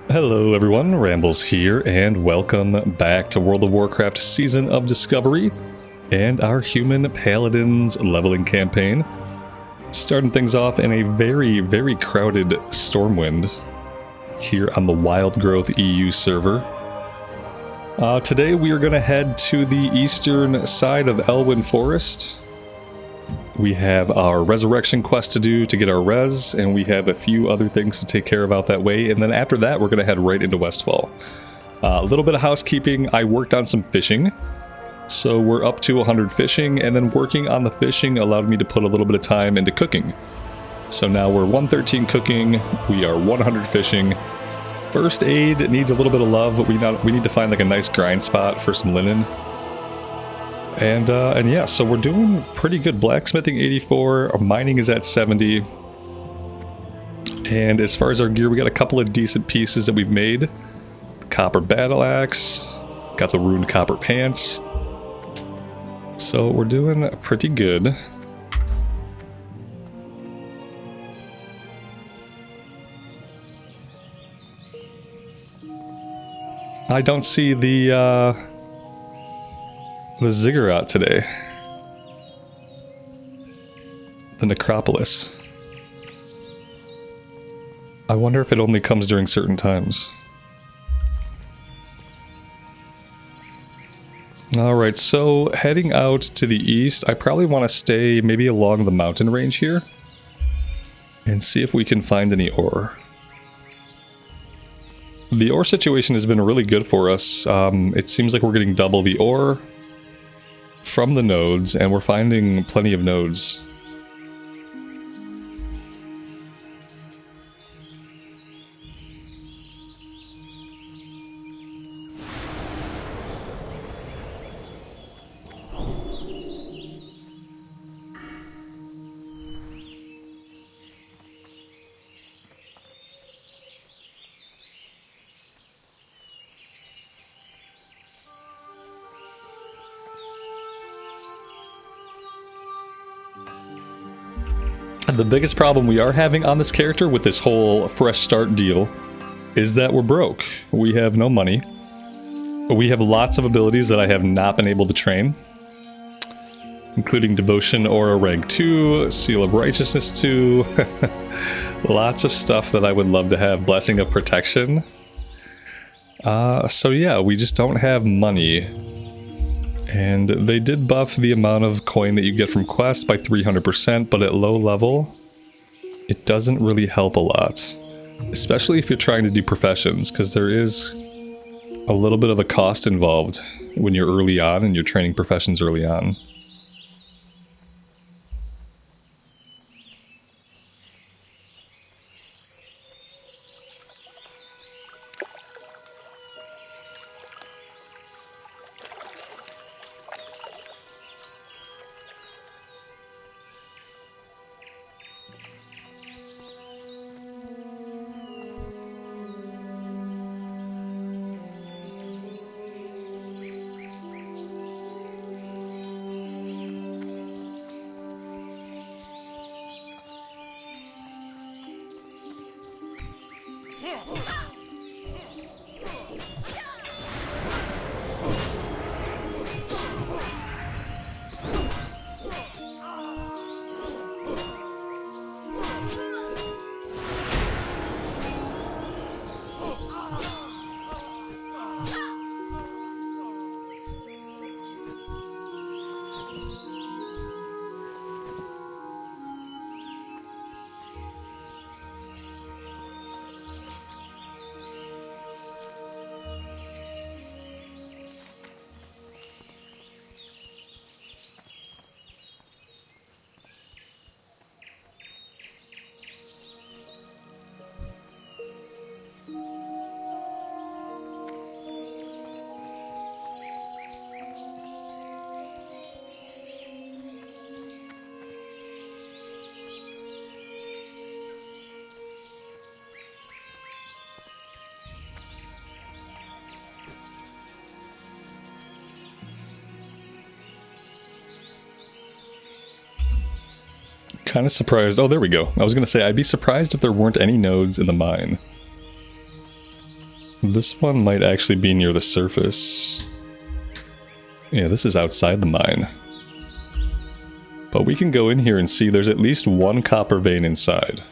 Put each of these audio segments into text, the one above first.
Hello everyone, Rambles here, and welcome back to World of Warcraft Season of Discovery and our Human Paladins leveling campaign. Starting things off in a very crowded Stormwind here on the Wildgrowth EU server. Today we are going to head to the eastern side of Elwynn Forest. We have our resurrection quest to do to get our res, and we have a few other things to take care of out that way, and then after that we're going to head right into Westfall. A little bit of housekeeping. I worked on some fishing, so we're up to 100 fishing, and then working on the fishing allowed me to put a little bit of time into cooking. So now we're 113 cooking, we are 100 fishing. First aid needs a little bit of love, but we need to find like a nice grind spot for some linen. And yeah, so we're doing pretty good. Blacksmithing 84, our mining is at 70. And as far as our gear, we got a couple of decent pieces that we've made. Copper battle axe, got the ruined copper pants. So we're doing pretty good. I don't see the ziggurat today. The necropolis. I wonder if it only comes during certain times. Alright, so heading out to the east, I probably want to stay maybe along the mountain range here and see if we can find any ore. The ore situation has been really good for us. It seems like we're getting double the ore from the nodes, and we're finding plenty of nodes. The biggest problem we are having on this character with this whole fresh start deal is that we're broke. We have no money. We have lots of abilities that I have not been able to train, including Devotion Aura Rank 2, Seal of Righteousness 2, lots of stuff that I would love to have. Blessing of Protection. So yeah, we just don't have money. And they did buff the amount of coin that you get from quests by 300%, but at low level, it doesn't really help a lot. Especially if you're trying to do professions, because there is a little bit of a cost involved when you're early on and you're training professions early on. Kind of surprised. Oh, there we go. I was going to say, I'd be surprised if there weren't any nodes in the mine. This one might actually be near the surface. Yeah, this is outside the mine. But we can go in here and see there's at least one copper vein inside.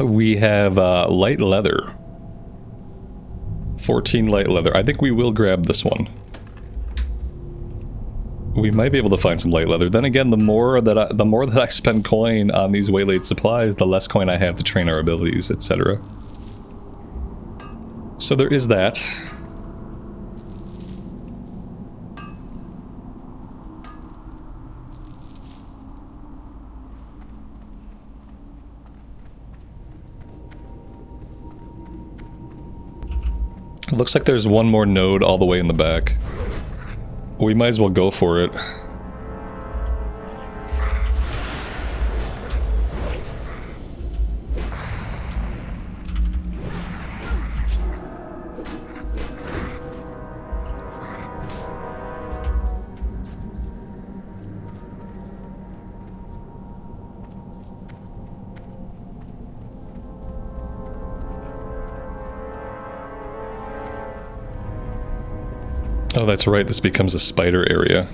We have light leather. 14 light leather. I think we will grab this one. We might be able to find some light leather. Then again, the more that I spend coin on these waylaid supplies, the less coin I have to train our abilities, etc. So there is that. It looks like there's one more node all the way in the back. We might as well go for it. Oh, that's right, this becomes a spider area.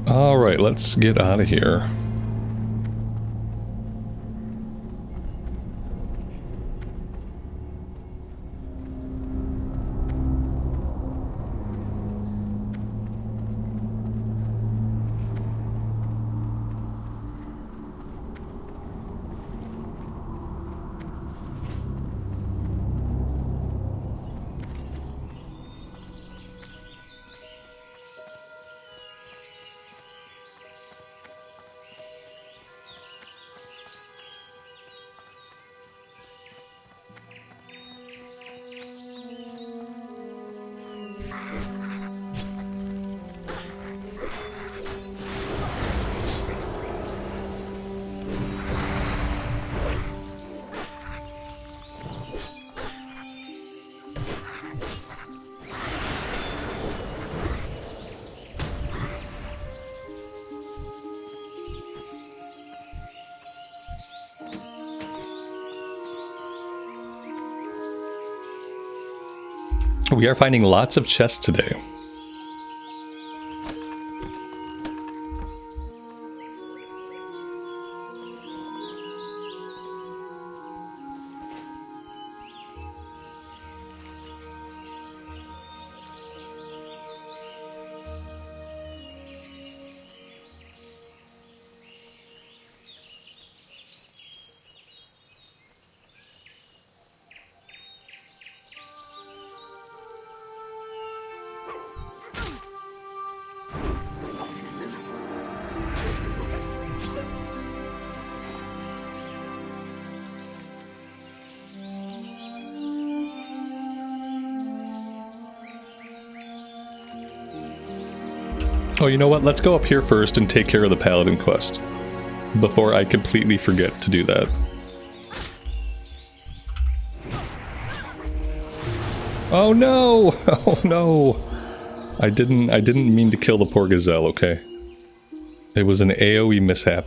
Alright, let's get out of here. We are finding lots of chests today. Oh, you know what? Let's go up here first and take care of the Paladin quest before I completely forget to do that. Oh no! Oh no! I didn't mean to kill the poor gazelle, okay? It was an AoE mishap.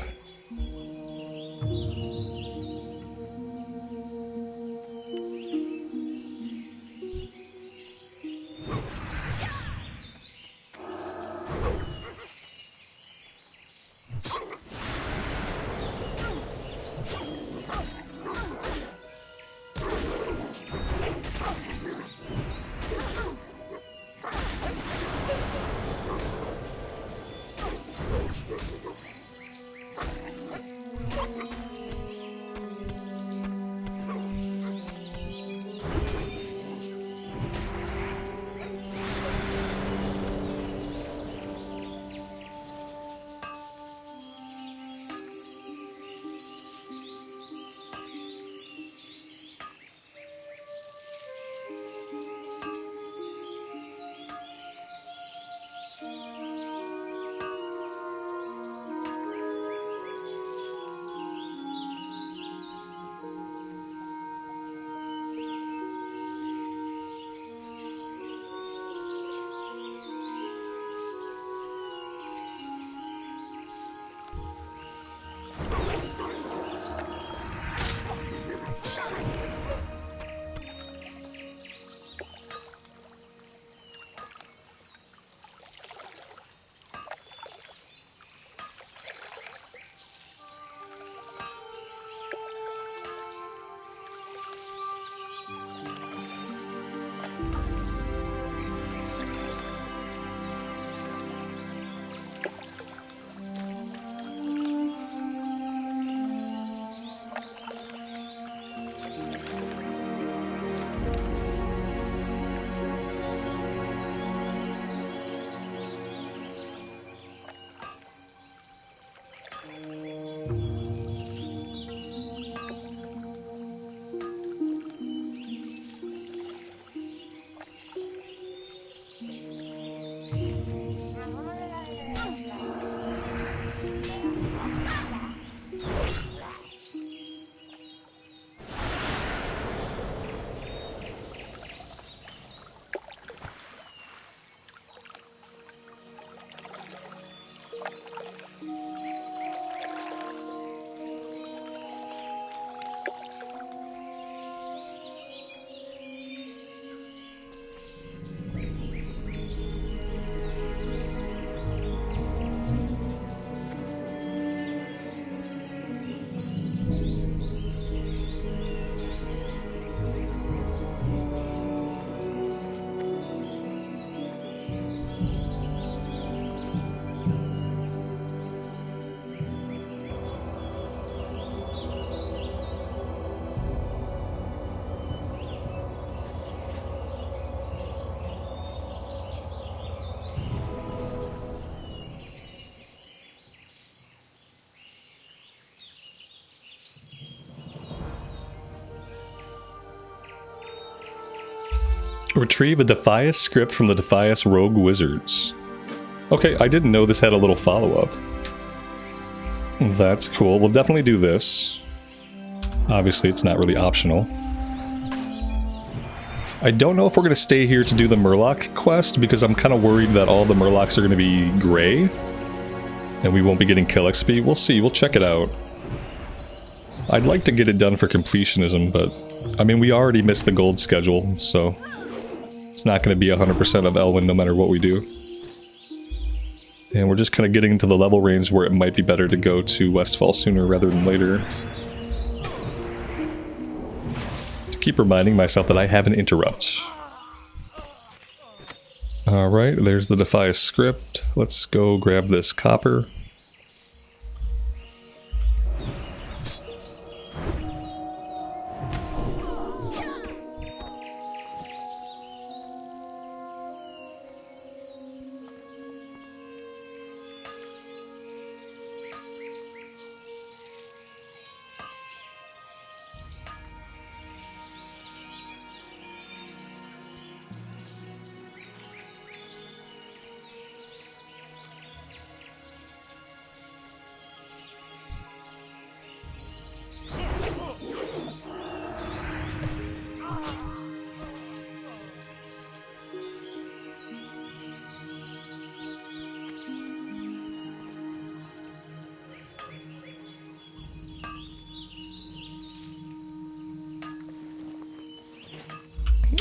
Retrieve a Defias script from the Defias Rogue Wizards. Okay, I didn't know this had a little follow-up. That's cool. We'll definitely do this. Obviously, it's not really optional. I don't know if we're going to stay here to do the Murloc quest, because I'm kind of worried that all the Murlocs are going to be gray, and we won't be getting kill XP. We'll see. We'll check it out. I'd like to get it done for completionism, but... I mean, we already missed the gold schedule, so... It's not going to be 100% of Elwynn no matter what we do. And we're just kind of getting into the level range where it might be better to go to Westfall sooner rather than later. To keep reminding myself that I have an interrupt. Alright, there's the Defias script. Let's go grab this copper.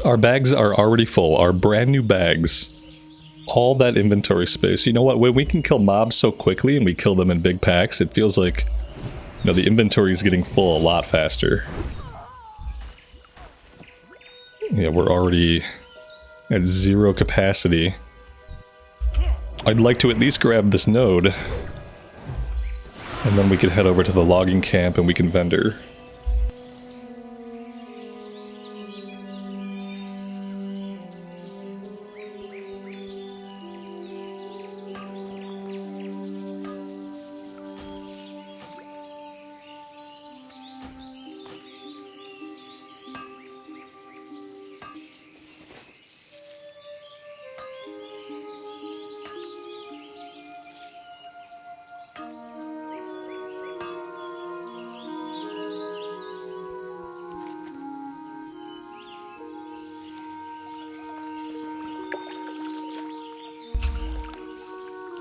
Our bags are already full. Our brand new bags. All that inventory space. You know what? When we can kill mobs so quickly and we kill them in big packs, it feels like, you know, the inventory is getting full a lot faster. Yeah, we're already at 0 capacity. I'd like to at least grab this node. And then we could head over to the logging camp and we can vendor.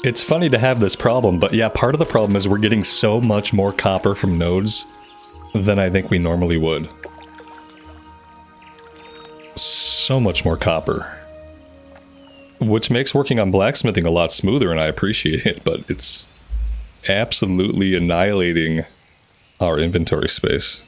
It's funny to have this problem, but yeah, part of the problem is we're getting so much more copper from nodes than I think we normally would. So much more copper. Which makes working on blacksmithing a lot smoother, and I appreciate it, but it's absolutely annihilating our inventory space.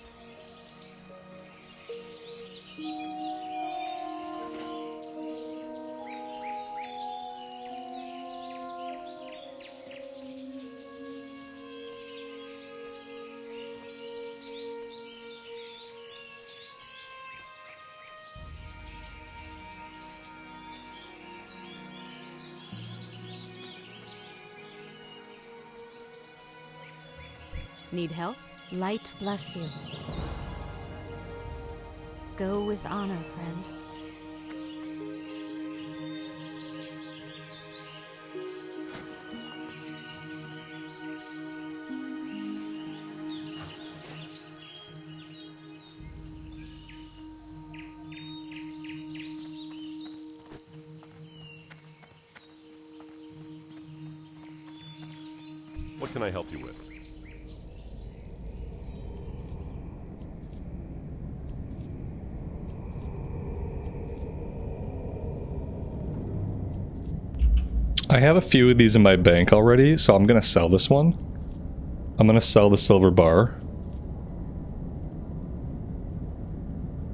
Need help? Light bless you. Go with honor, friend. What can I help you with? I have a few of these in my bank already, so I'm gonna sell this one. I'm gonna sell the silver bar.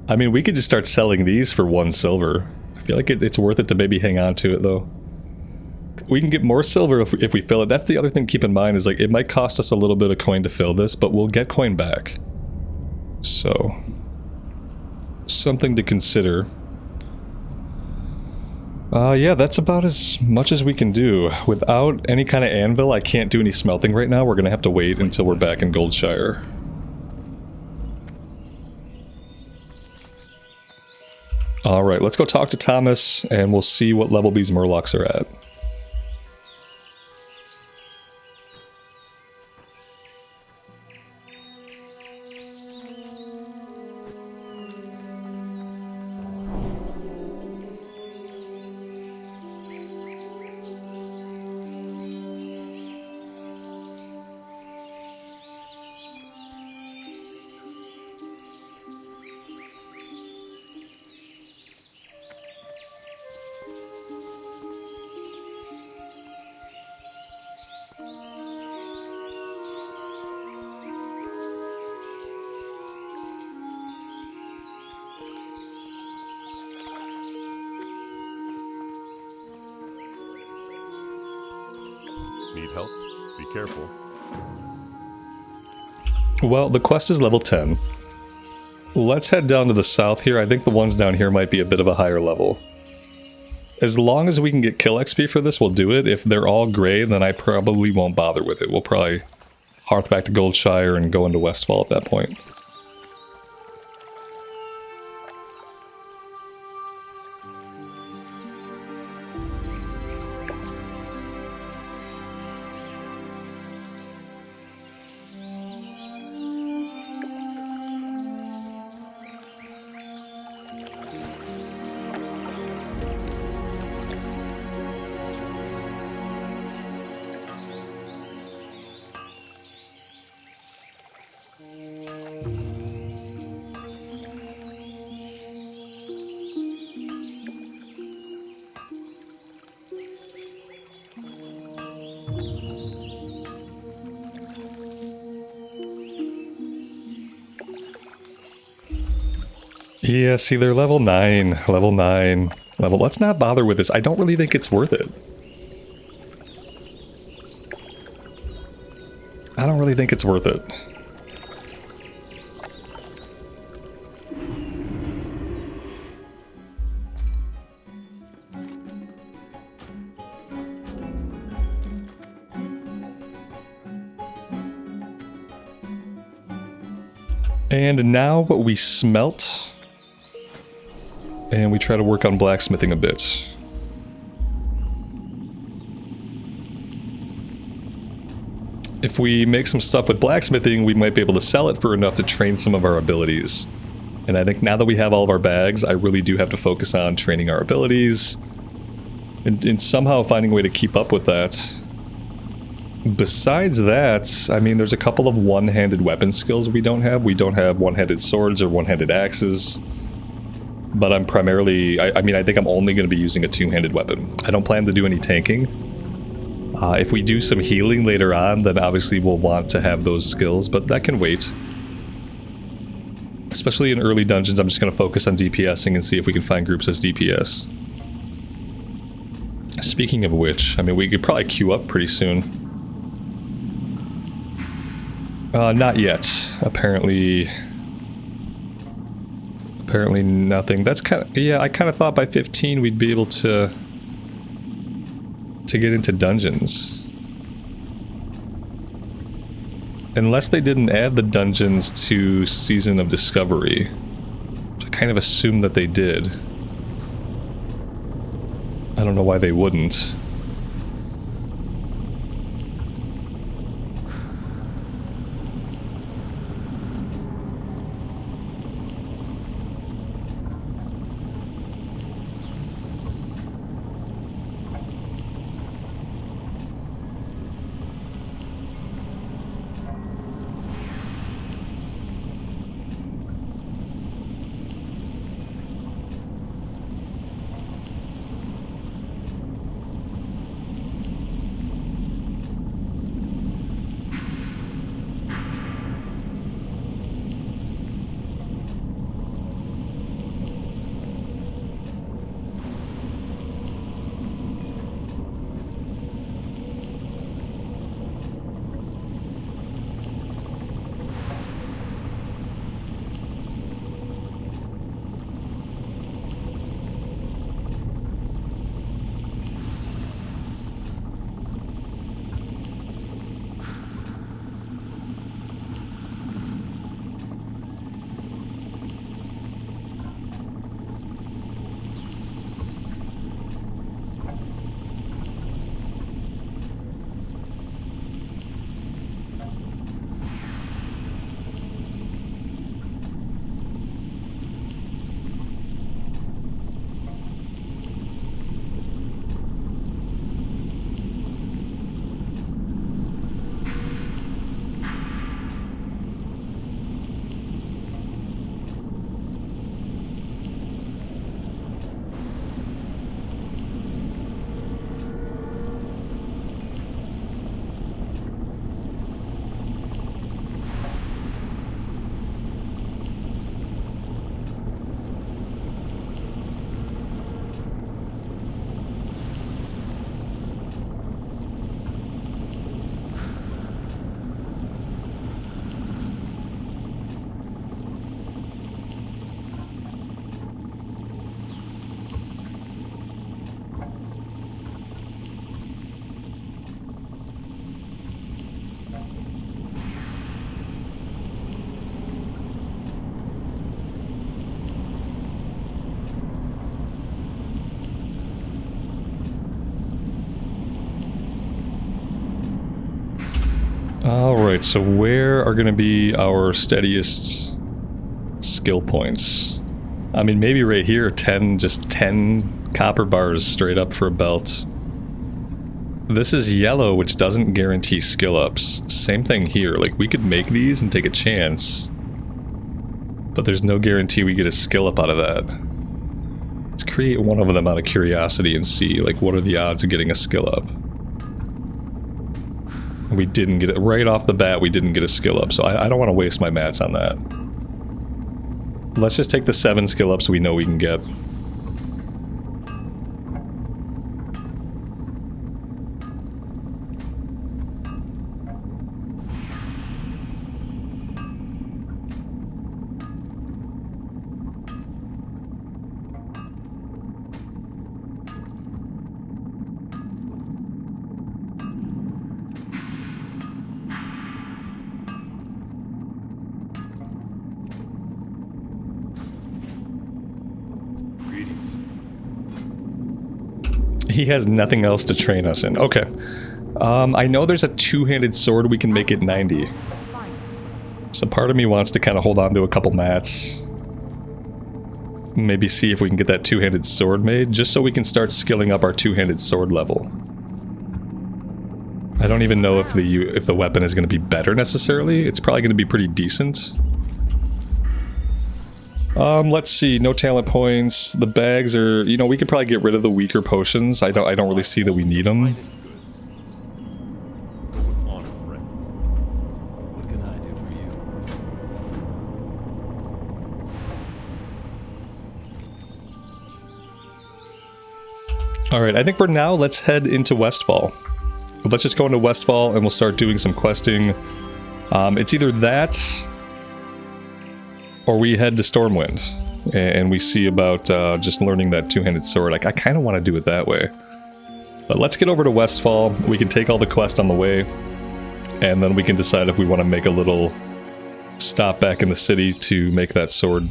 I mean, we could just start selling these for 1 silver. I feel like it's worth it to maybe hang on to it, though. We can get more silver if we fill it. That's the other thing to keep in mind, is like, it might cost us a little bit of coin to fill this, but we'll get coin back. So, something to consider. Yeah, that's about as much as we can do. Without any kind of anvil, I can't do any smelting right now. We're gonna have to wait until we're back in Goldshire. Alright, let's go talk to Thomas, and we'll see what level these Murlocs are at. Need help? Be careful. Well, the quest is level 10. Let's head down to the south here. I think the ones down here might be a bit of a higher level. As long as we can get kill XP for this, we'll do it. If they're all gray, then I probably won't bother with it. We'll probably hearth back to Goldshire and go into Westfall at that point. Yeah, see, they're level 9. Level 9. Level... Let's not bother with this. I don't really think it's worth it. I don't really think it's worth it. And now we smelt, and we try to work on blacksmithing a bit. If we make some stuff with blacksmithing, we might be able to sell it for enough to train some of our abilities. And I think now that we have all of our bags, I really do have to focus on training our abilities and somehow finding a way to keep up with that. Besides that, I mean, there's a couple of one-handed weapon skills we don't have. We don't have one-handed swords or one-handed axes. But I'm primarily... I mean, I think I'm only going to be using a two-handed weapon. I don't plan to do any tanking. If we do some healing later on, then obviously we'll want to have those skills, but that can wait. Especially in early dungeons, I'm just going to focus on DPSing and see if we can find groups as DPS. Speaking of which, I mean, we could probably queue up pretty soon. Not yet. Apparently nothing. That's kind of... Yeah, I kind of thought by 15 we'd be able to get into dungeons. Unless they didn't add the dungeons to Season of Discovery. Which I kind of assumed that they did. I don't know why they wouldn't. Alright, so where are going to be our steadiest skill points? I mean, maybe right here, just 10 copper bars straight up for a belt. This is yellow, which doesn't guarantee skill ups. Same thing here, like we could make these and take a chance. But there's no guarantee we get a skill up out of that. Let's create one of them out of curiosity and see, like, what are the odds of getting a skill up? We didn't get it. Right off the bat, we didn't get a skill up, so I don't want to waste my mats on that. Let's just take the 7 skill ups we know we can get. He has nothing else to train us in. Okay. I know there's a two-handed sword we can make it 90. So part of me wants to kind of hold on to a couple mats. Maybe see if we can get that two-handed sword made, just so we can start skilling up our two-handed sword level. I don't even know if the weapon is going to be better necessarily. It's probably going to be pretty decent. Let's see. No talent points. The bags are, you know, we could probably get rid of the weaker potions. I don't really see that we need them. What can I do for you? All right, I think for now, let's head into Westfall. Let's just go into Westfall and we'll start doing some questing. It's either that or we head to Stormwind and we see about just learning that two-handed sword. Like, I kind of want to do it that way. But let's get over to Westfall. We can take all the quests on the way, and then we can decide if we want to make a little stop back in the city to make that sword.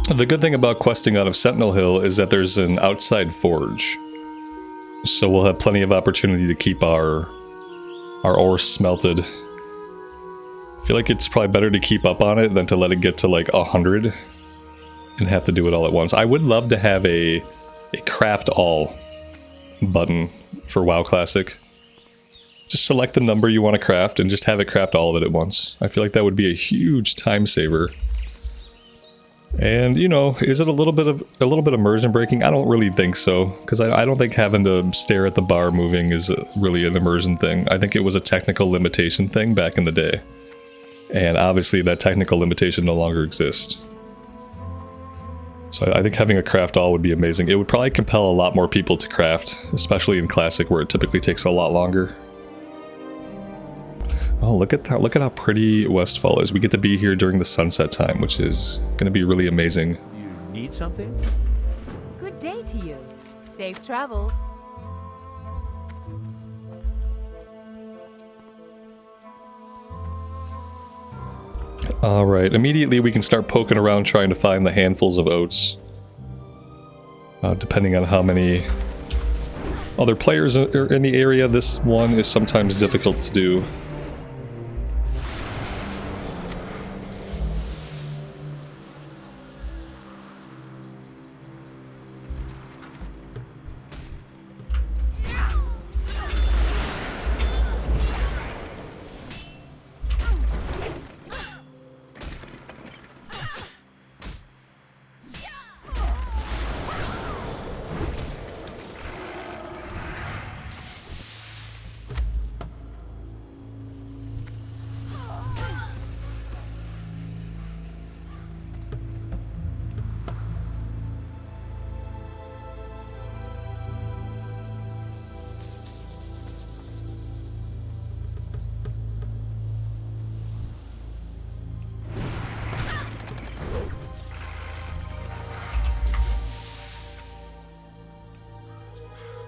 The good thing about questing out of Sentinel Hill is that there's an outside forge. So we'll have plenty of opportunity to keep our ore smelted. I feel like it's probably better to keep up on it than to let it get to like 100 and have to do it all at once. I would love to have a craft all button for WoW Classic. Just select the number you want to craft and just have it craft all of it at once. I feel like that would be a huge time saver. And, you know, is it a little bit immersion breaking? I don't really think so, because I don't think having to stare at the bar moving is really an immersion thing. I think it was a technical limitation thing back in the day. And obviously that technical limitation no longer exists. So I think having a craft all would be amazing. It would probably compel a lot more people to craft, especially in Classic where it typically takes a lot longer. Oh, look at how pretty Westfall is. We get to be here during the sunset time, which is going to be really amazing. You need something? Good day to you. Safe travels. Alright, immediately we can start poking around trying to find the handfuls of oats. Depending on how many other players are in the area, this one is sometimes difficult to do.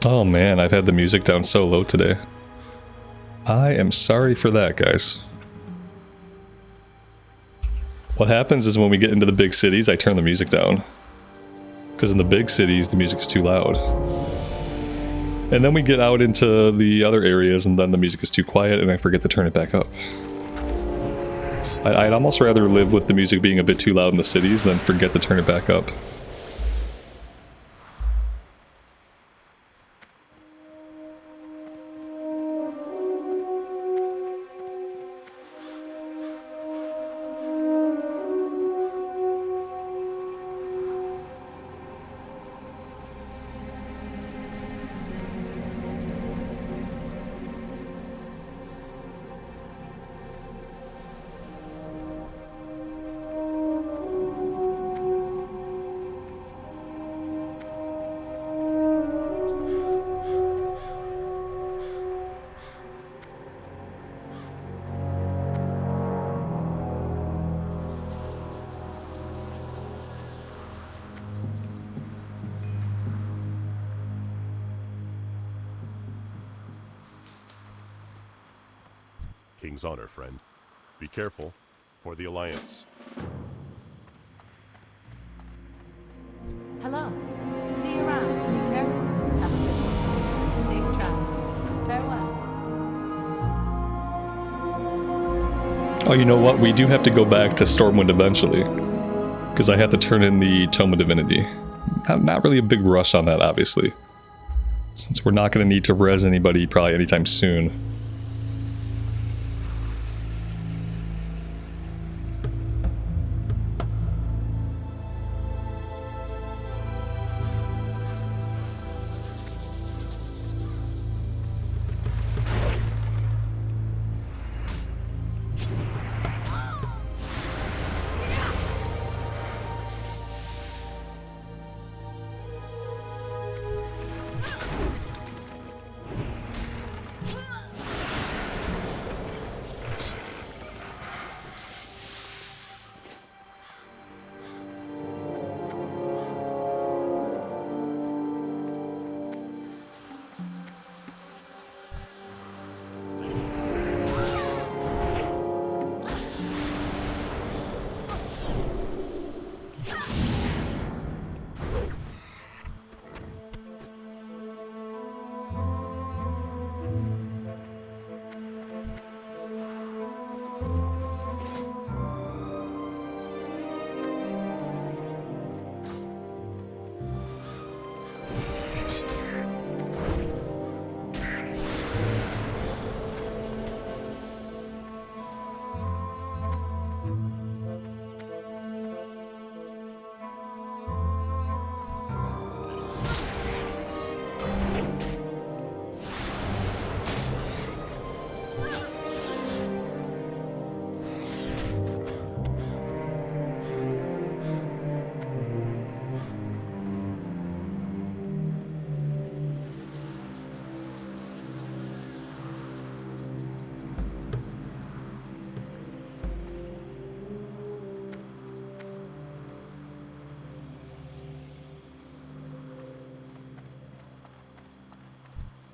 Oh man, I've had the music down so low today. I am sorry for that, guys. What happens is when we get into the big cities, I turn the music down. Because in the big cities, the music's too loud. And then we get out into the other areas and then the music is too quiet and I forget to turn it back up. I'd almost rather live with the music being a bit too loud in the cities than forget to turn it back up. King's honor, friend. Be careful. For the Alliance. Hello. See you around. Be careful. Have a good one. Safe travels. Farewell. Oh, you know what? We do have to go back to Stormwind eventually. Because I have to turn in the Tome of Divinity. Not really a big rush on that, obviously. Since we're not going to need to res anybody probably anytime soon.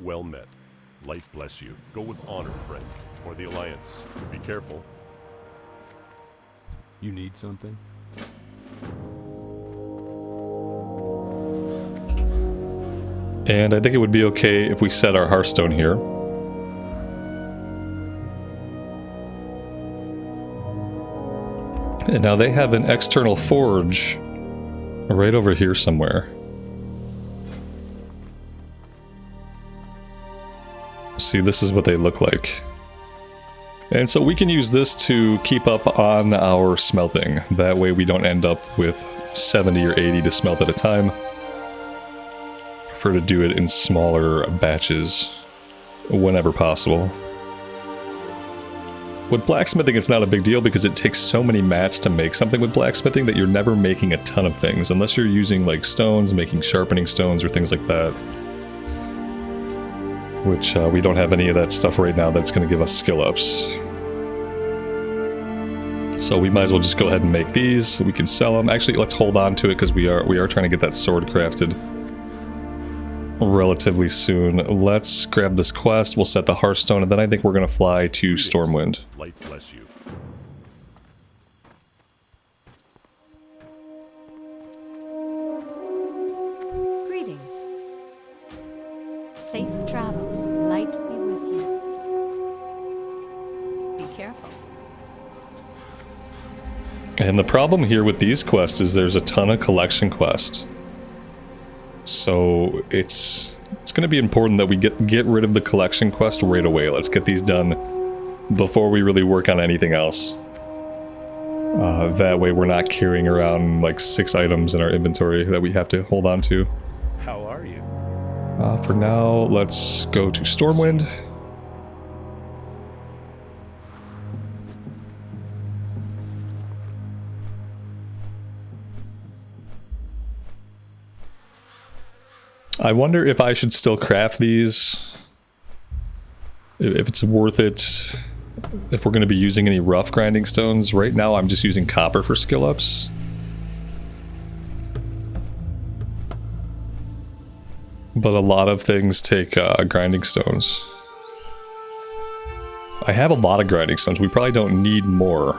Well met. Light bless you. Go with honor, friend. For the Alliance. Be careful. You need something? And I think it would be okay if we set our Hearthstone here. And now they have an external forge right over here somewhere. See, this is what they look like. And so we can use this to keep up on our smelting. That way we don't end up with 70 or 80 to smelt at a time. Prefer to do it in smaller batches whenever possible. With blacksmithing, it's not a big deal because it takes so many mats to make something with blacksmithing that you're never making a ton of things, unless you're using like stones, making sharpening stones or things like that. Which we don't have any of that stuff right now that's going to give us skill ups. So we might as well just go ahead and make these so we can sell them. Actually, let's hold on to it because we are trying to get that sword crafted relatively soon. Let's grab this quest, we'll set the Hearthstone, and then I think we're going to fly to Stormwind. Light bless you. Greetings. Safe travels. Light be with you. Be careful. And the problem here with these quests is there's a ton of collection quests. So it's going to be important that we get rid of the collection quest right away. Let's get these done before we really work on anything else. That way we're not carrying around like 6 items in our inventory that we have to hold on to. How are you? For now, let's go to Stormwind. I wonder if I should still craft these. If it's worth it. If we're going to be using any rough grinding stones. Right now I'm just using copper for skill ups. But a lot of things take grinding stones. I have a lot of grinding stones. We probably don't need more.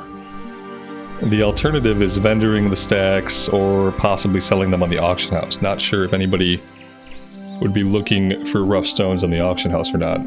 The alternative is vendoring the stacks or possibly selling them on the auction house. Not sure if anybody would be looking for rough stones on the auction house or not.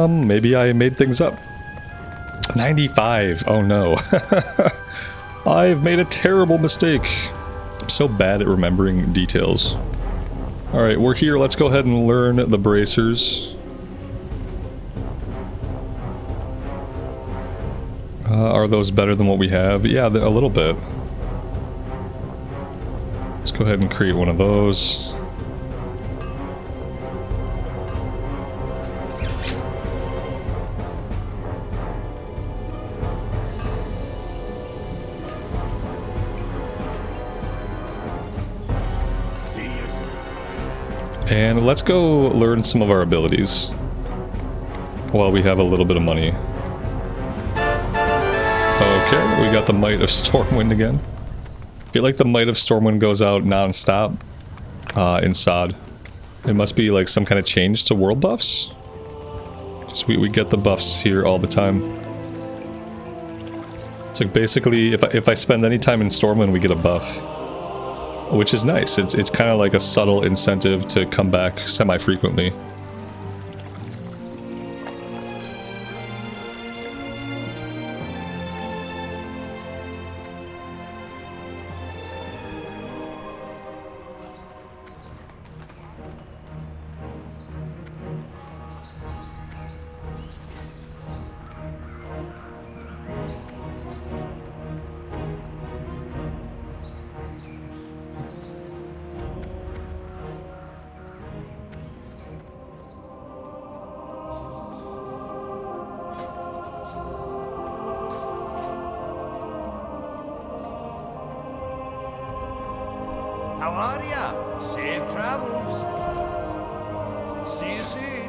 Maybe I made things up. 95. Oh no. I've made a terrible mistake. I'm so bad at remembering details. Alright, we're here. Let's go ahead and learn the bracers. Are those better than what we have? Yeah, a little bit. Let's go ahead and create one of those. And let's go learn some of our abilities while we have a little bit of money. Okay, we got the Might of Stormwind again. I feel like the Might of Stormwind goes out non-stop in SOD. It must be like some kind of change to world buffs. So we get the buffs here all the time. It's like basically if I spend any time in Stormwind, we get a buff. Which is nice. It's kind of like a subtle incentive to come back semi-frequently. How are ya? Safe travels. See you soon.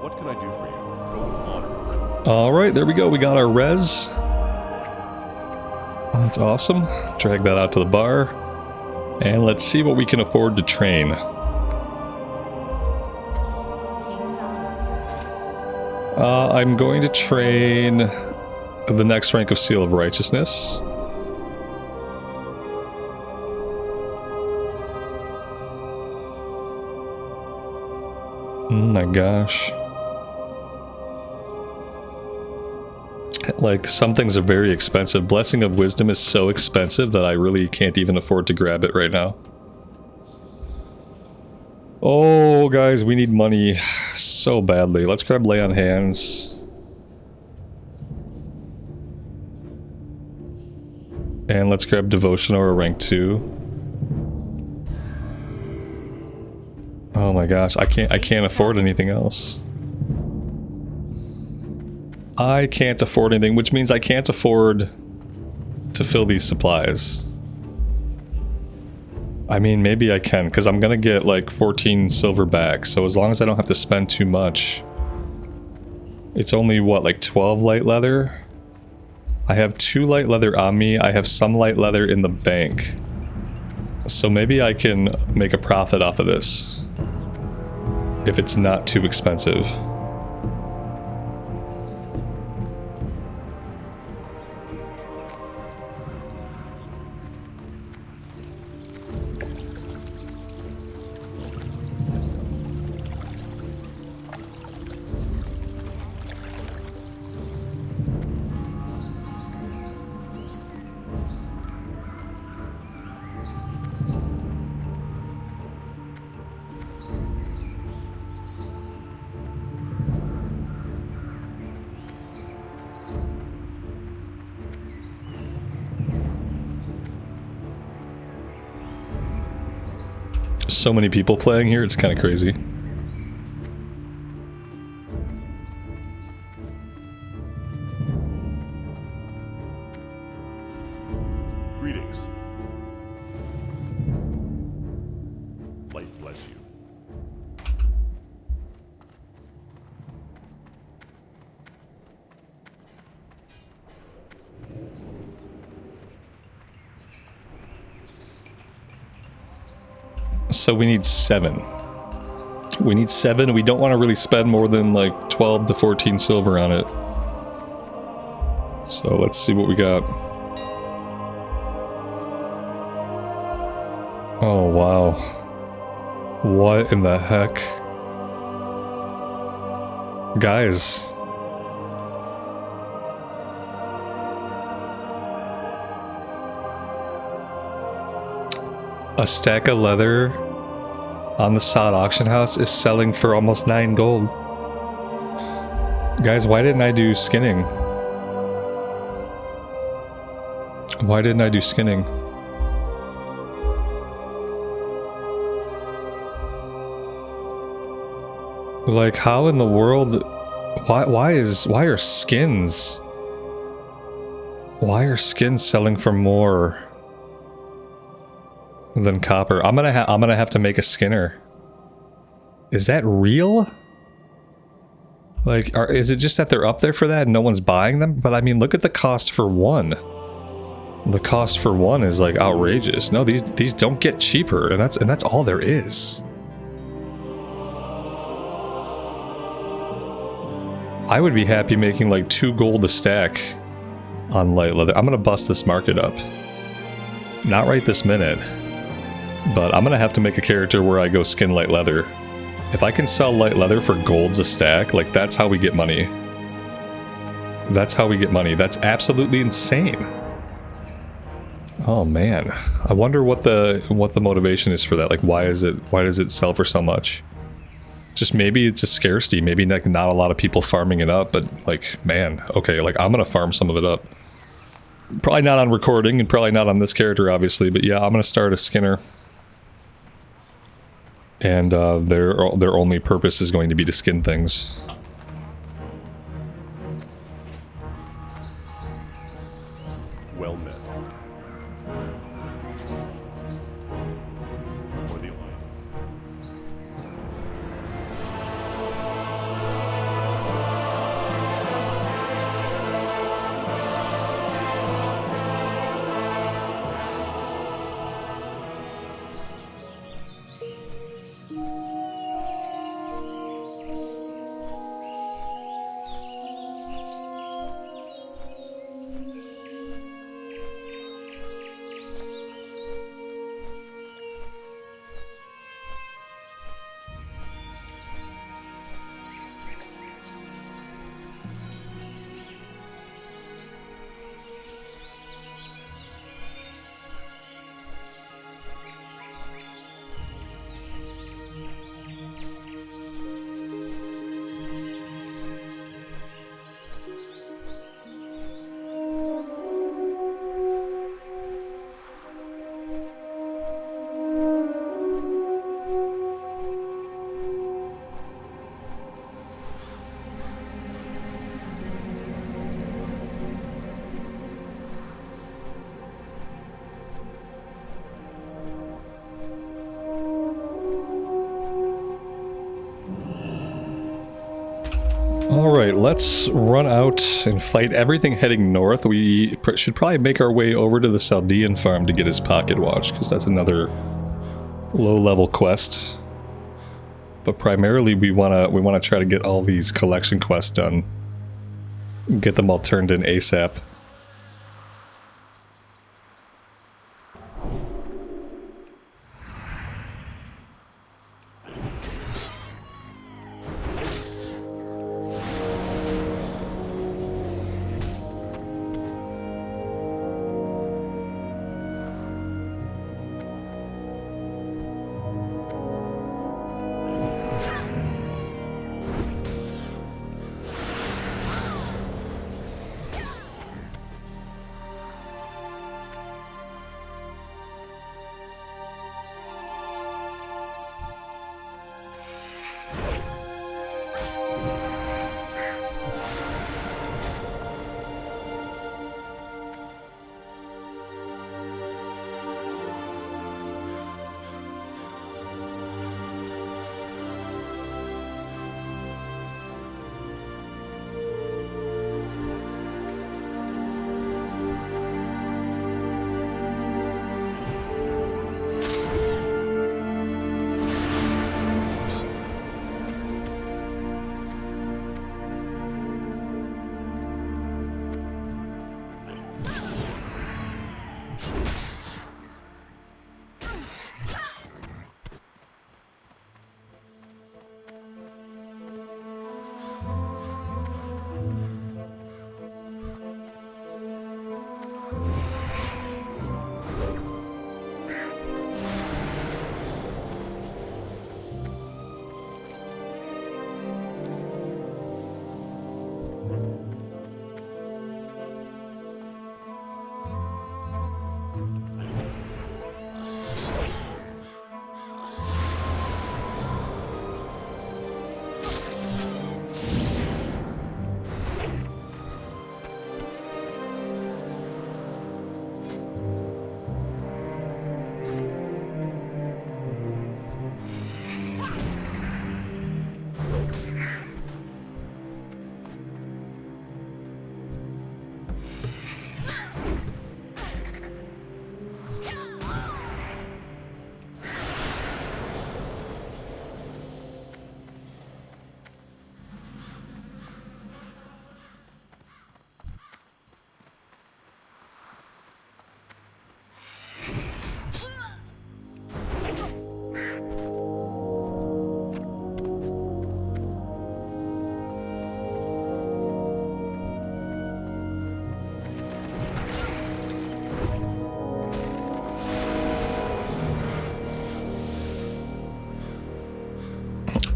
What can I do for you? Go with honor, friend. Alright, there we go. We got our res. That's awesome. Drag that out to the bar. And let's see what we can afford to train. King's honor. I'm going to train the next rank of Seal of Righteousness. Oh my gosh. Like, some things are very expensive. Blessing of Wisdom is so expensive that I really can't even afford to grab it right now. Oh, guys, we need money so badly. Let's grab Lay on Hands. And let's grab Devotion or a rank 2. Oh my gosh, I can't afford anything else. I can't afford anything, which means I can't afford to fill these supplies. I mean, maybe I can, because I'm gonna get like 14 silver back, so as long as I don't have to spend too much. It's only, what, like 12 light leather? I have 2 light leather on me. I have some light leather in the bank. So maybe I can make a profit off of this. If it's not too expensive. So many people playing here, it's kind of crazy. Greetings. Light bless you. So we need 7. We need 7. We don't want to really spend more than like 12 to 14 silver on it. So let's see what we got. Oh, wow. What in the heck? Guys. A stack of leather on the sod auction house is selling for almost 9 gold. Guys, why didn't I do skinning? Why didn't I do skinning? Like, how in the world? Why are skins? Why are skins selling for more than copper? I'm gonna have to make a skinner. Is that real? Like, is it just that they're up there for that and no one's buying them? But I mean, look at the cost for one. The cost for one is like outrageous. No, these don't get cheaper, and that's all there is. I would be happy making like 2 gold a stack on light leather. I'm gonna bust this market up. Not right this minute, but I'm gonna have to make a character where I go skin light leather. If I can sell light leather for golds a stack, like that's how we get money. That's how we get money. That's absolutely insane. Oh man, I wonder what the motivation is for that. Like, why does it sell for so much? Just maybe it's a scarcity. Maybe like not a lot of people farming it up, but like, man, okay, like I'm gonna farm some of it up. Probably not on recording and probably not on this character, obviously, but yeah, I'm gonna start a skinner. And their only purpose is going to be to skin things. Well met. For the Alliance. Alright, let's run out and fight everything heading north. We should probably make our way over to the Saldean farm to get his pocket watch, because that's another low-level quest. But primarily we wanna try to get all these collection quests done. Get them all turned in ASAP.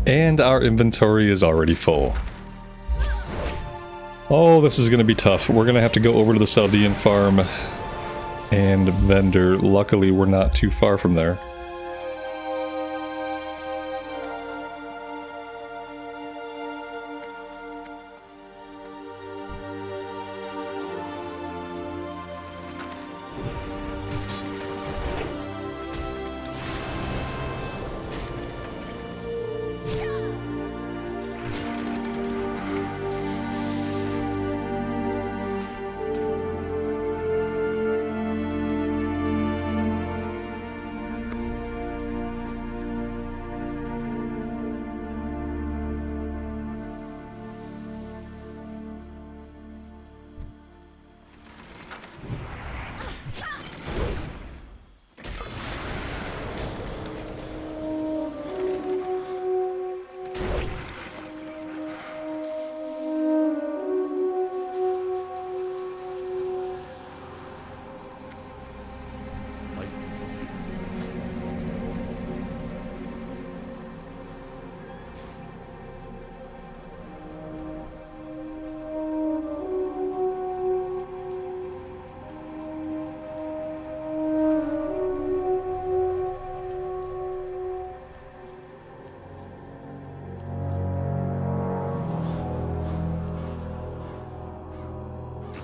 And our inventory is already full. Oh, this is going to be tough. We're going to have to go over to the Chaldean farm and vendor. Luckily, we're not too far from there.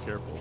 Careful.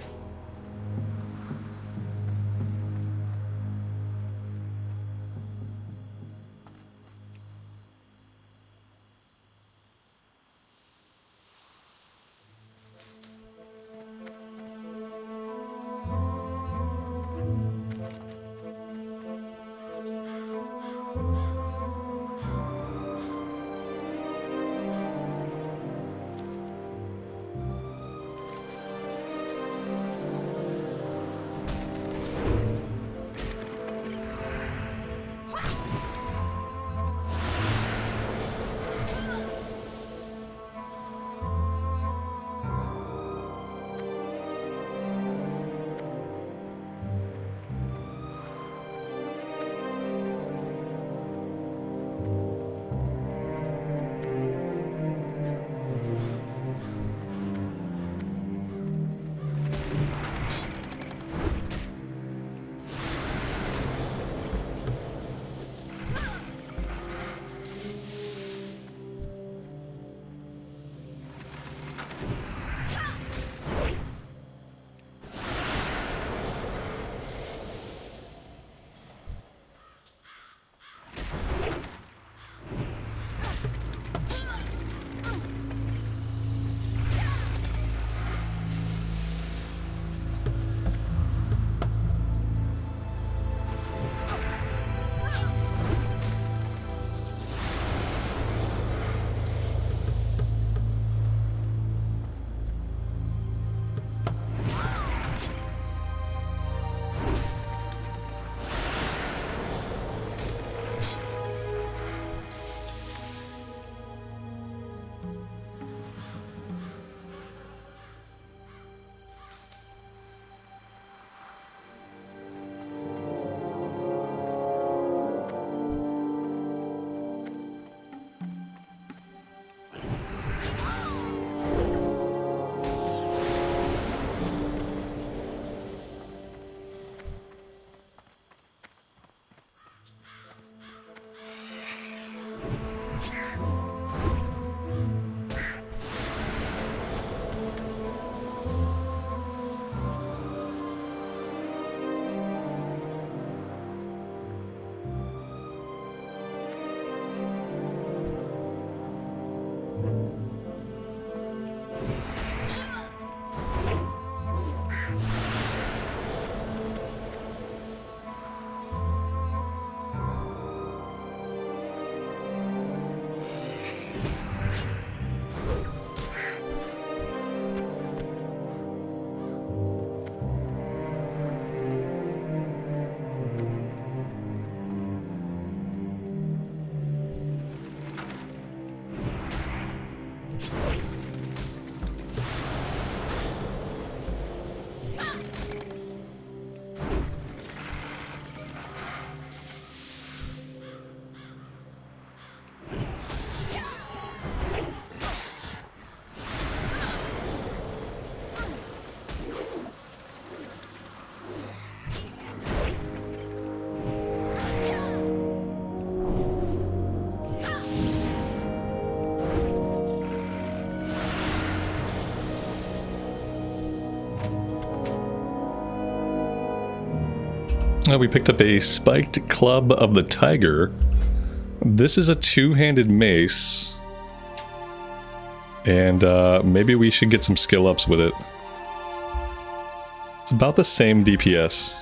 We picked up a spiked club of the tiger. This is a two-handed mace. And maybe we should get some skill ups with it. It's about the same DPS.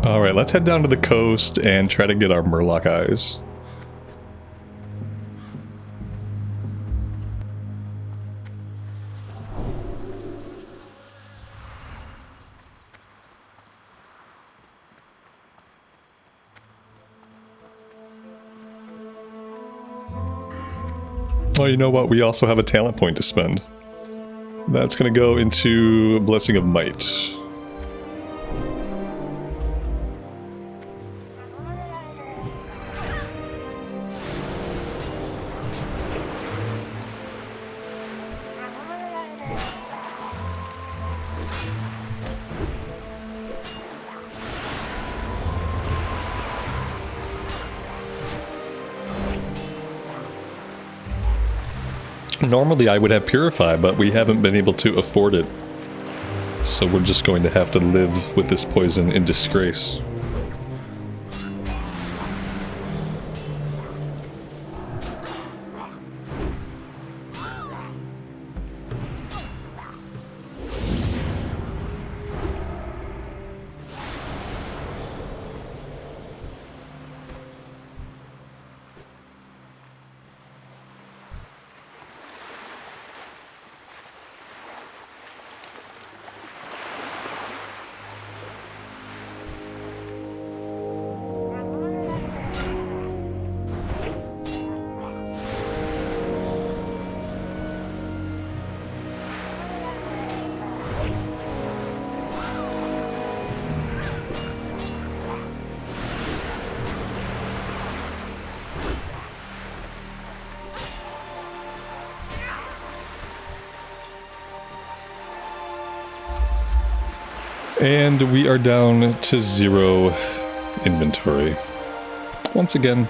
Alright, let's head down to the coast and try to get our Murloc eyes. Oh, you know what? We also have a talent point to spend. That's going to go into Blessing of Might. Normally I would have Purify, but we haven't been able to afford it. So we're just going to have to live with this poison in disgrace. And we are down to 0 inventory. Once again.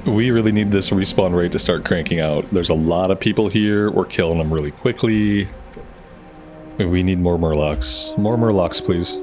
We really need this respawn rate to start cranking out. There's a lot of people here. We're killing them really quickly. We need more murlocs. More murlocs, please.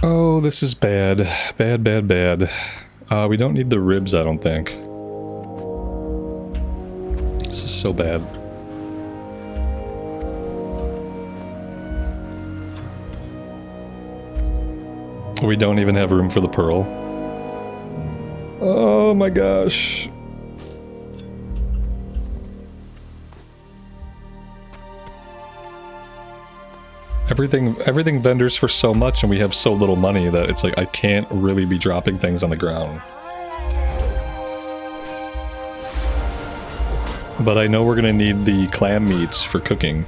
Oh, this is bad. Bad, bad, bad. We don't need the ribs, I don't think. This is so bad. We don't even have room for the pearl. Oh my gosh. Everything vendors for so much, and we have so little money that it's like I can't really be dropping things on the ground. But I know we're gonna need the clam meats for cooking.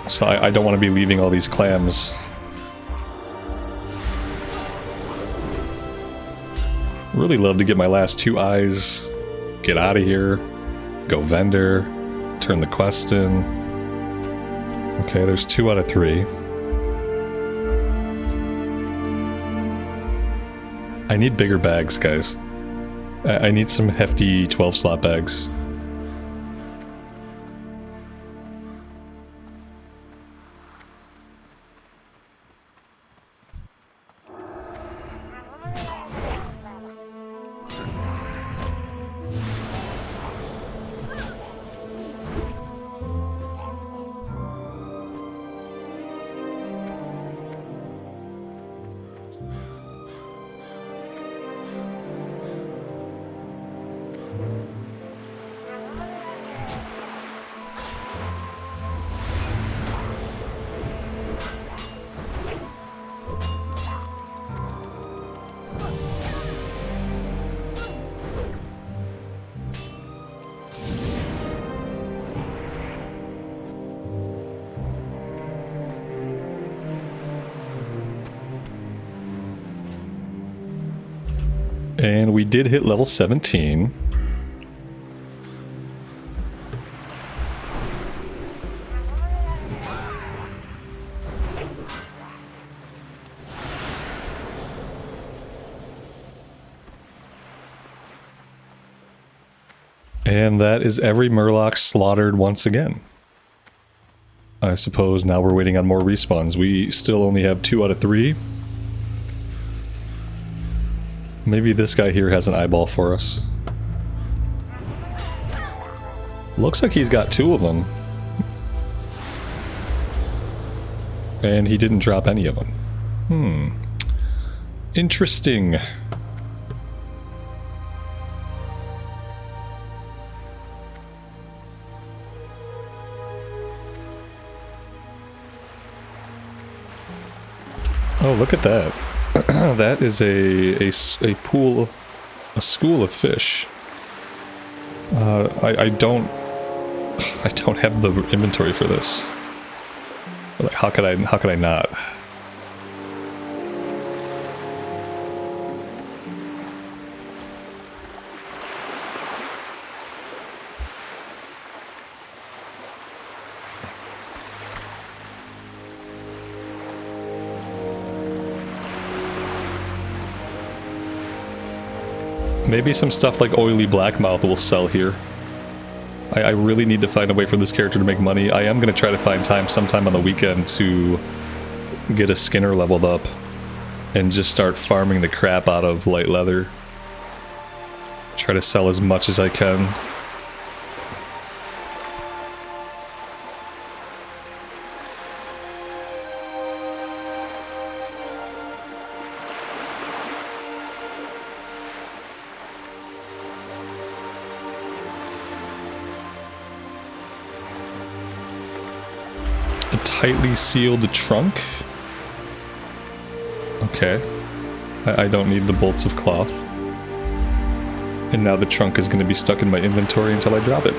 So I don't want to be leaving all these clams. Really love to get my last 2 eyes, get out of here, go vendor, turn the quest in. Okay, there's 2 out of 3. I need bigger bags, guys. I need some hefty 12-slot bags. And we did hit level 17. And that is every Murloc slaughtered once again. I suppose now we're waiting on more respawns. We still only have 2 out of 3. Maybe this guy here has an eyeball for us. Looks like he's got 2 of them. And he didn't drop any of them. Interesting. Oh, look at that. That is a pool, a school of fish. I don't have the inventory for this. Like, how could I not? Maybe some stuff like oily blackmouth will sell here. I really need to find a way for this character to make money. I am going to try to find time sometime on the weekend to get a Skinner leveled up and just start farming the crap out of light leather. Try to sell as much as I can. Tightly sealed trunk. Okay. I don't need the bolts of cloth. And now the trunk is going to be stuck in my inventory until I drop it.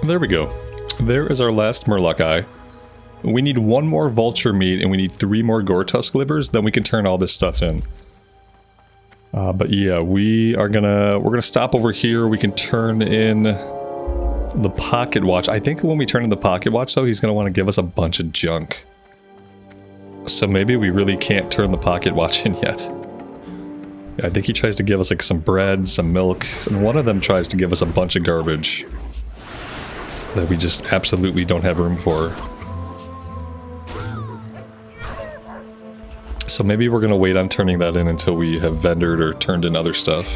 There we go. There is our last Murloc eye. We need 1 more vulture meat and we need 3 more gore tusk livers, then we can turn all this stuff in. But yeah, we're gonna stop over here. We can turn in the pocket watch. I think when we turn in the pocket watch though, he's gonna want to give us a bunch of junk. So maybe we really can't turn the pocket watch in yet. I think he tries to give us like some bread, some milk, and one of them tries to give us a bunch of garbage that we just absolutely don't have room for. So maybe we're gonna wait on turning that in until we have vendored or turned in other stuff.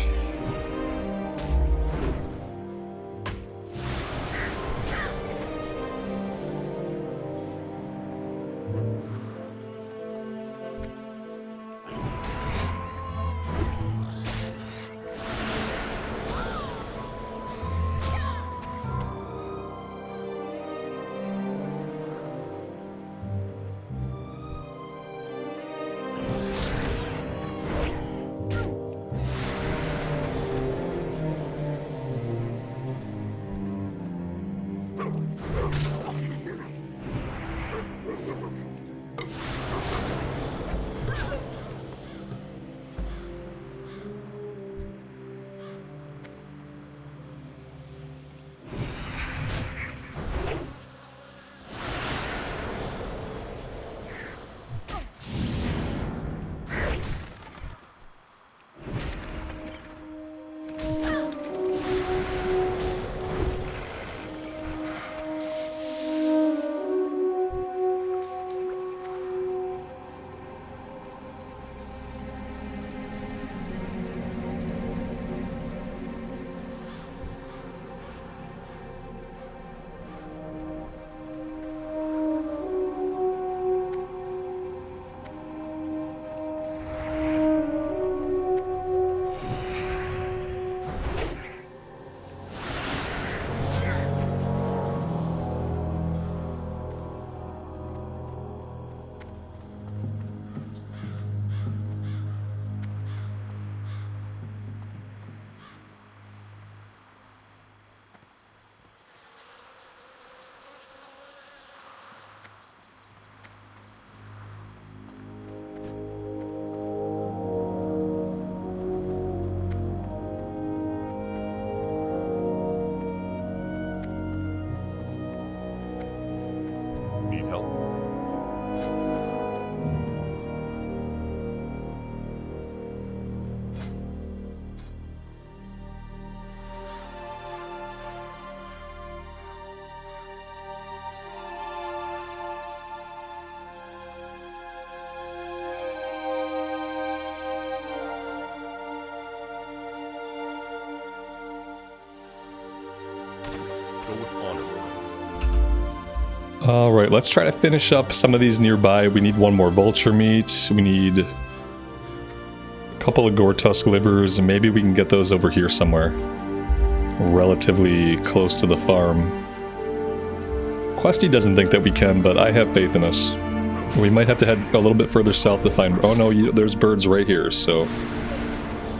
Go with honor, friend. Alright, let's try to finish up some of these nearby. We need one more vulture meat. We need a couple of gore tusk livers, and maybe we can get those over here somewhere. Relatively close to the farm. Questie doesn't think that we can, but I have faith in us. We might have to head a little bit further south to find... Oh no, there's birds right here, so...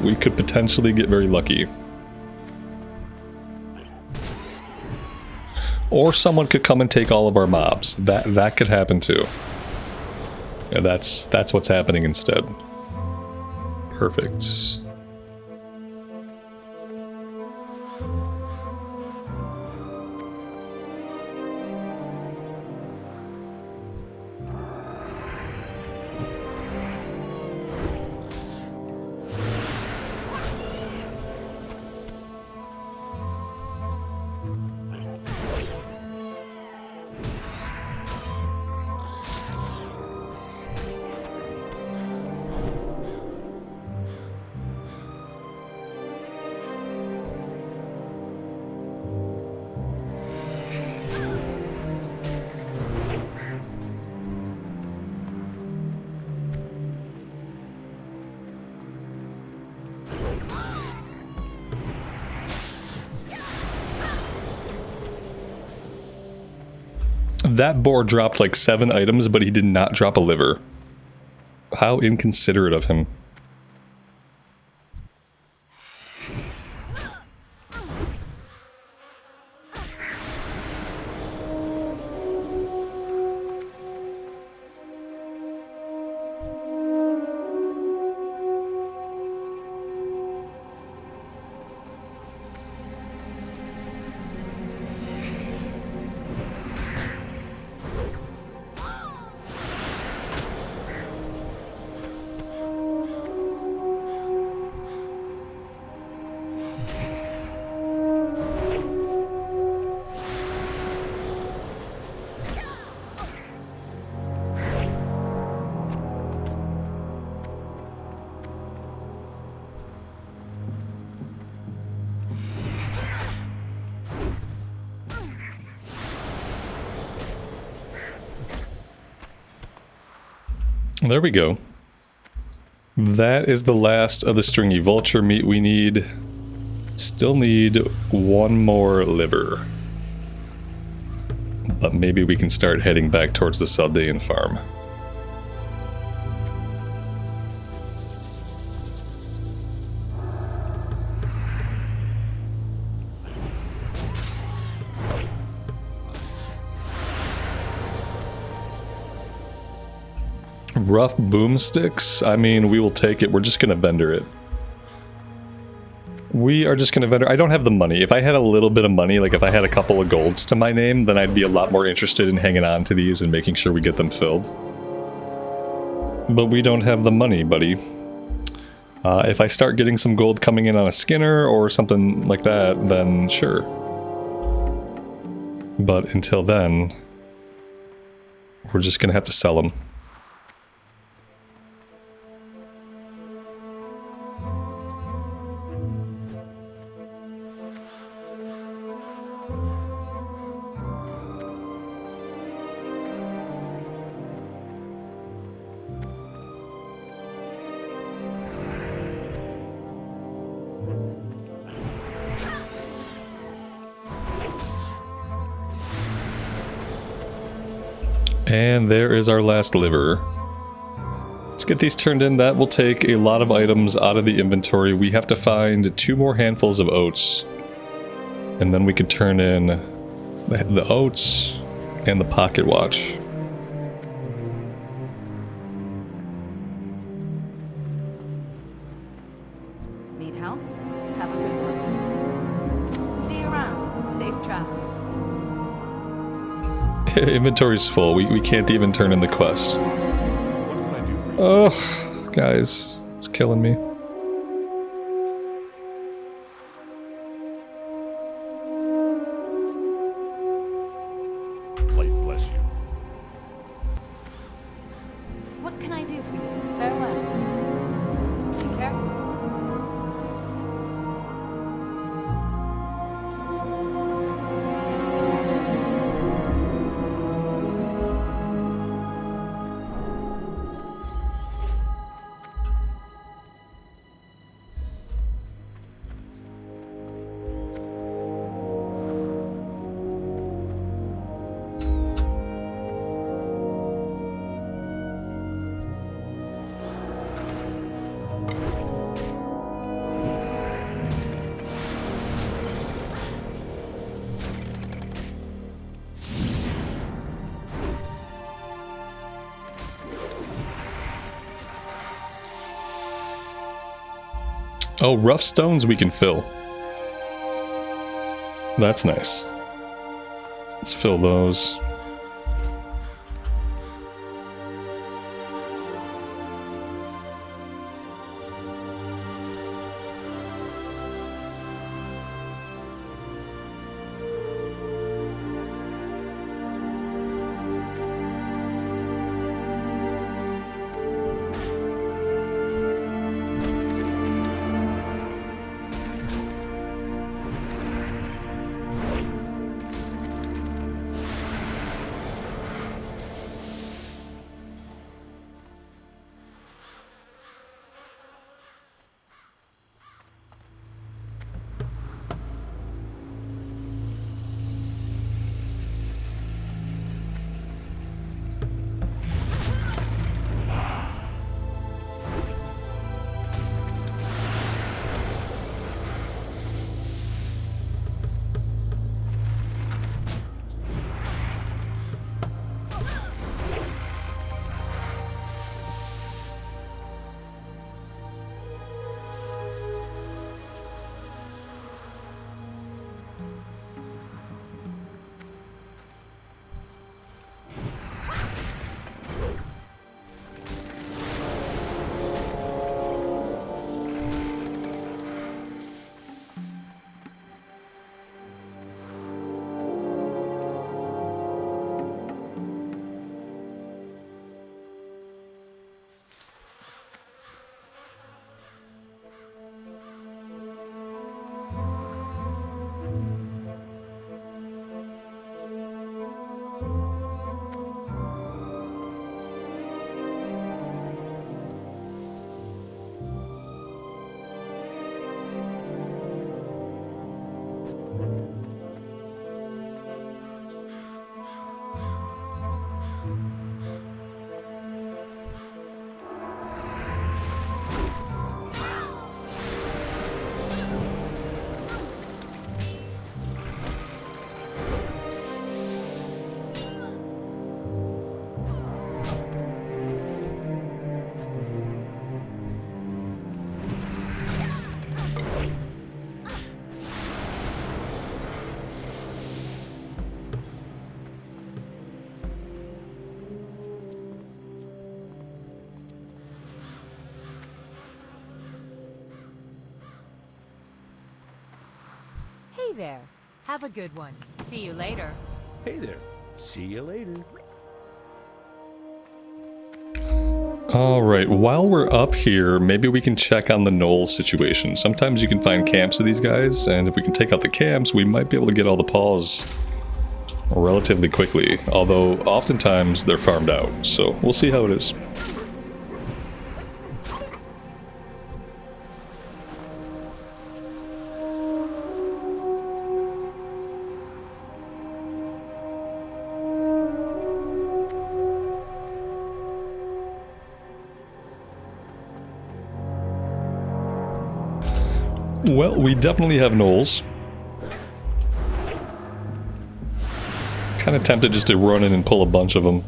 we could potentially get very lucky. Or someone could come and take all of our mobs. That could happen too. Yeah, that's what's happening instead. Perfect. That boar dropped like 7 items, but he did not drop a liver. How inconsiderate of him. There we go. That is the last of the stringy vulture meat we need. Still need one more liver. But maybe we can start heading back towards the Saldean farm. Rough boomsticks? I mean, we will take it. We're just going to vendor it. We are just going to vendor... I don't have the money. If I had a little bit of money, like if I had a couple of golds to my name, then I'd be a lot more interested in hanging on to these and making sure we get them filled. But we don't have the money, buddy. If I start getting some gold coming in on a skinner or something like that, then sure. But until then, we're just going to have to sell them. And there is our last liver. Let's get these turned in. That will take a lot of items out of the inventory. We have to find 2 more handfuls of oats. And then we can turn in the oats and the pocket watch. Need help? Have a good one. See you around. Safe travels. Inventory's full. We can't even turn in the quest. What can I do for you? Oh, guys, it's killing me. Light bless you. What can I do for you? Farewell. Be careful. Oh, rough stones we can fill. That's nice. Let's fill those. Hey there. Have a good one. See you later. Hey there. See you later. Alright, while we're up here, maybe we can check on the knoll situation. Sometimes you can find camps of these guys, and if we can take out the camps, we might be able to get all the paws relatively quickly. Although, oftentimes, they're farmed out, so we'll see how it is. Well, we definitely have gnolls. Kind of tempted just to run in and pull a bunch of them.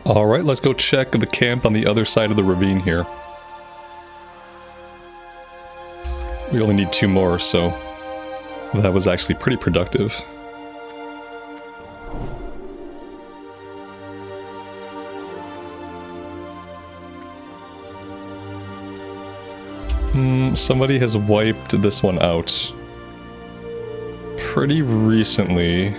Alright, let's go check the camp on the other side of the ravine here. We only need 2 more, so that was actually pretty productive. Somebody has wiped this one out pretty recently.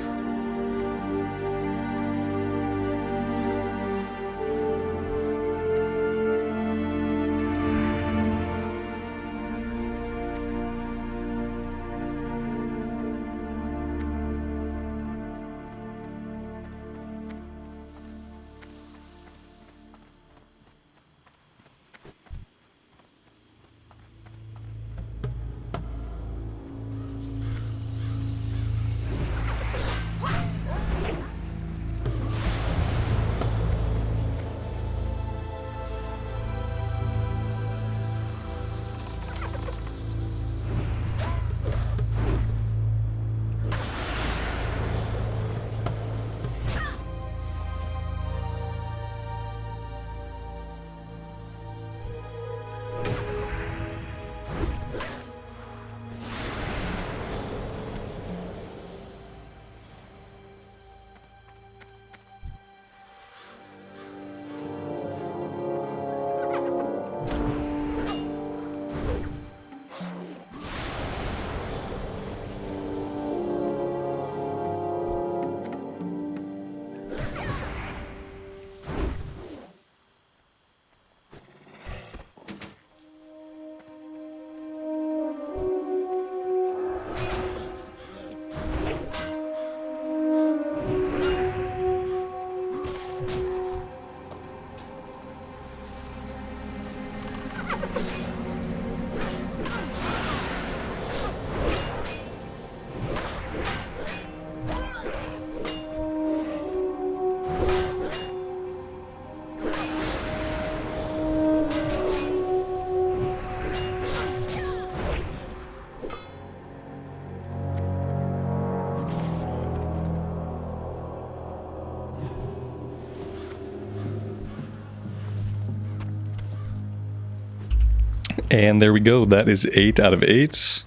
And there we go. That is 8 out of 8.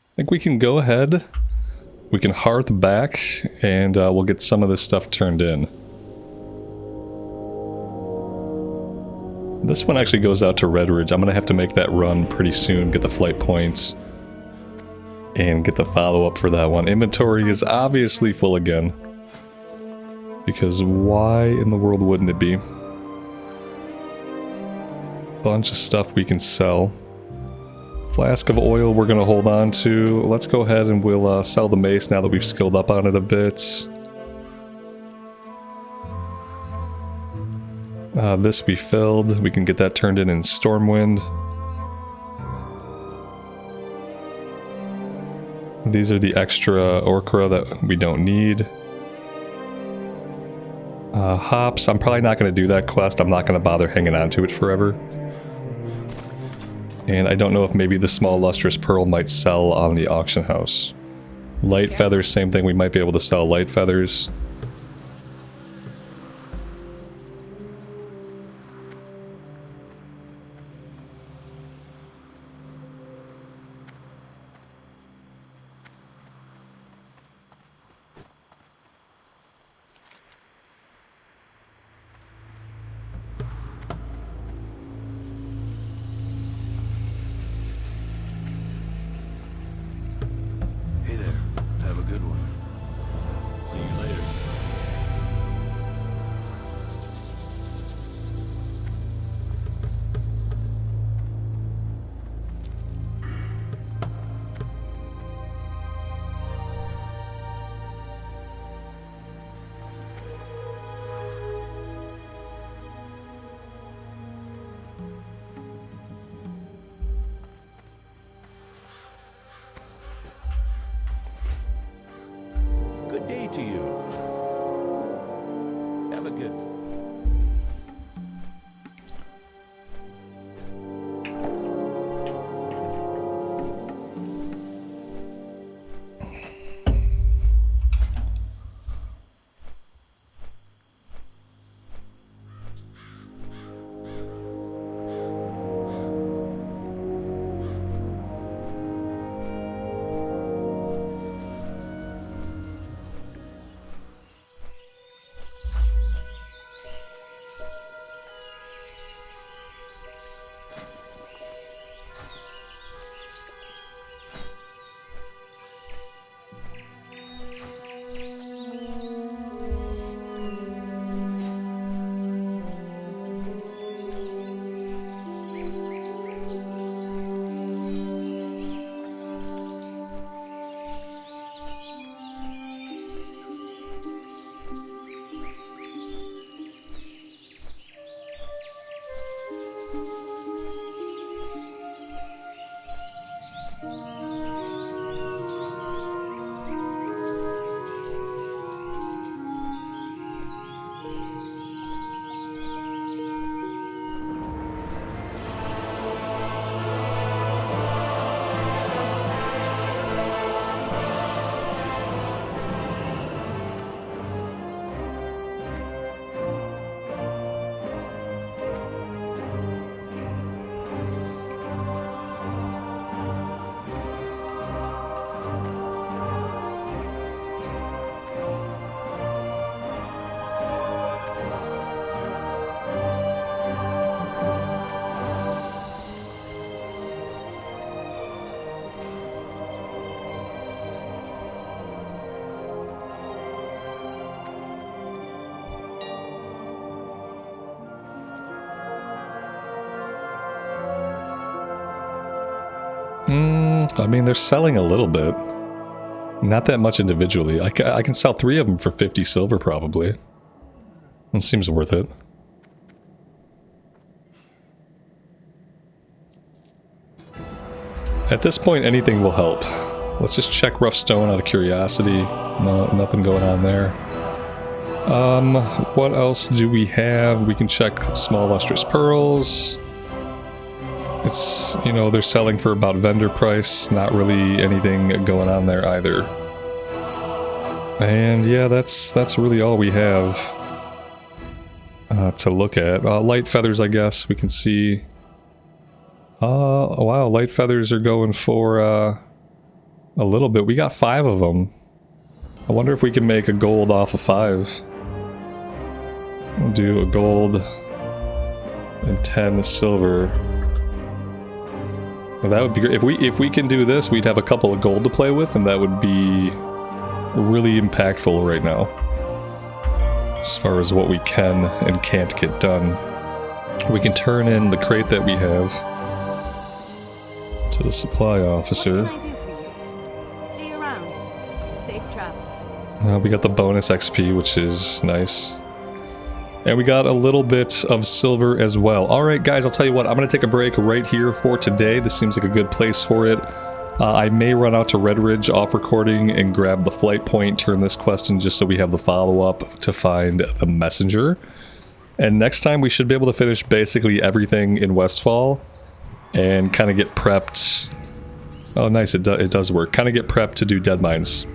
I think we can go ahead. We can hearth back, and we'll get some of this stuff turned in. This one actually goes out to Redridge. I'm going to have to make that run pretty soon, get the flight points, and get the follow-up for that one. Inventory is obviously full again, because why in the world wouldn't it be? Bunch of stuff we can sell. Flask of oil we're going to hold on to. Let's go ahead and we'll sell the mace now that we've skilled up on it a bit. This we filled. We can get that turned in Stormwind. These are the extra Orcra that we don't need. Hops, I'm probably not going to do that quest. I'm not going to bother hanging on to it forever. And I don't know if maybe the small lustrous pearl might sell on the auction house. Light feathers, same thing. We might be able to sell light feathers. Hey there. Have a good one. See you later. I mean, they're selling a little bit. Not that much individually. I can sell 3 of them for 50 silver, probably. It seems worth it. At this point, anything will help. Let's just check rough stone out of curiosity. No, nothing going on there. What else do we have? We can check small lustrous pearls. It's, you know, they're selling for about vendor price. Not really anything going on there either. And yeah, that's really all we have to look at. Light feathers, I guess, we can see. Wow, light feathers are going for a little bit. We got 5 of them. I wonder if we can make a gold off of 5. We'll do a gold and 10 silver. Well, that would be great. If we can do this, we'd have a couple of gold to play with, and that would be really impactful right now. As far as what we can and can't get done. We can turn in the crate that we have to the supply officer. What can I do for you? See you around. Safe travels. We got the bonus XP, which is nice. And we got a little bit of silver as well. Alright guys, I'll tell you what, I'm going to take a break right here for today. This seems like a good place for it. I may run out to Red Ridge off recording and grab the flight point, turn this quest in just so we have the follow-up to find the messenger. And next time we should be able to finish basically everything in Westfall and kind of get prepped. Oh nice, it does work. Kind of get prepped to do dead mines.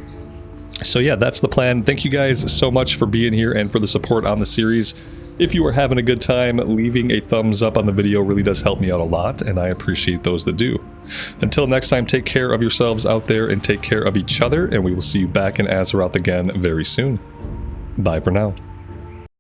So yeah, that's the plan. Thank you guys so much for being here and for the support on the series. If you are having a good time, leaving a thumbs up on the video really does help me out a lot, and I appreciate those that do. Until next time, take care of yourselves out there and take care of each other, and we will see you back in Azeroth again very soon. Bye for now.